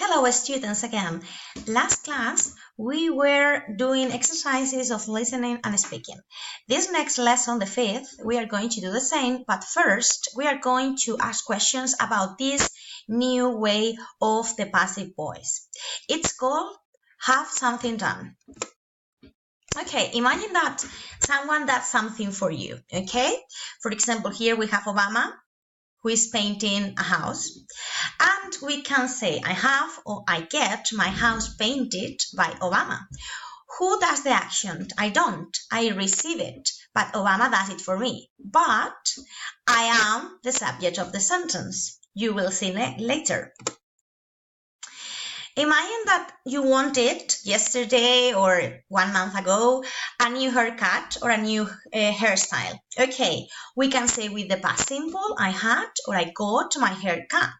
Hello students again. Last class we were doing exercises of listening and speaking. This next lesson, the fifth, we are going to do the same, but first we are going to ask questions about this new way of the passive voice. It's called have something done. Okay, imagine that someone does something for you, okay? For example, here we have Obama, who is painting a house. And we can say, I have or I get my house painted by Obama. Who does the action? I don't. I receive it, but Obama does it for me. But I am the subject of the sentence. You will see later. Imagine that you wanted yesterday or 1 month ago a new haircut or a new hairstyle. Okay, we can say with the past simple, I had or I got my haircut.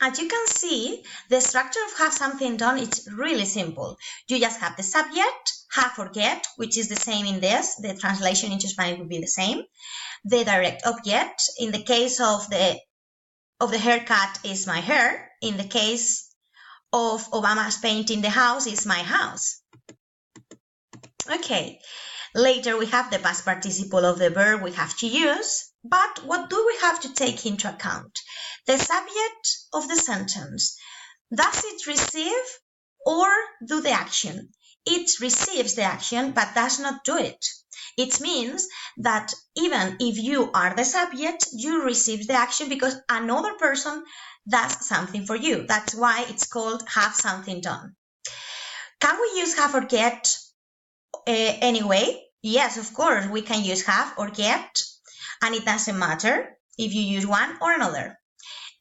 As you can see, the structure of have something done is really simple. You just have the subject, have or get, which is the same in this. The translation into Spanish would be the same. The direct object, in the case of the haircut, is my hair. In the case of Obama's painting the house, is my house. Okay, later we have the past participle of the verb we have to use. But what do we have to take into account? The subject of the sentence. Does it receive or do the action? It receives the action but does not do it. It means that even if you are the subject, you receive the action because another person does something for you. That's why it's called have something done. Can we use have or get anyway? Yes, of course, we can use have or get. And it doesn't matter if you use one or another.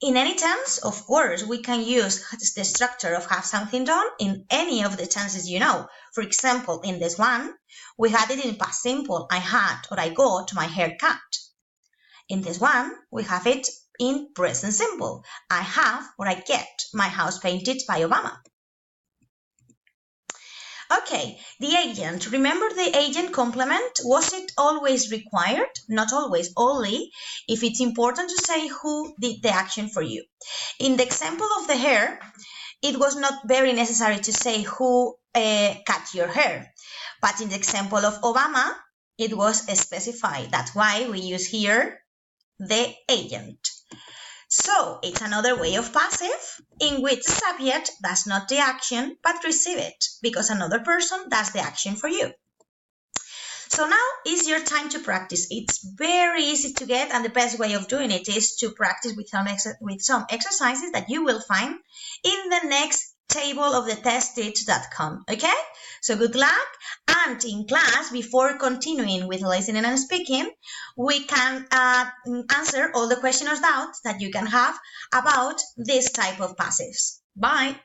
In any tense, of course, we can use the structure of have something done in any of the tenses you know. For example, in this one, we had it in past simple. I had or I got my hair cut. In this one, we have it in present simple. I have or I get my house painted by Obama. Okay, the agent. Remember the agent complement? Was it always required? Not always, only if it's important to say who did the action for you. In the example of the hair, it was not very necessary to say who cut your hair. But in the example of Obama, it was specified. That's why we use here the agent. So it's another way of passive in which the subject does not the action but receive it because another person does the action for you. So now is your time to practice. It's very easy to get, and the best way of doing it is to practice with some exercises that you will find in the next table of the testit.com. Okay? So good luck. And in class, before continuing with listening and speaking, we can answer all the questions or doubts that you can have about this type of passives. Bye.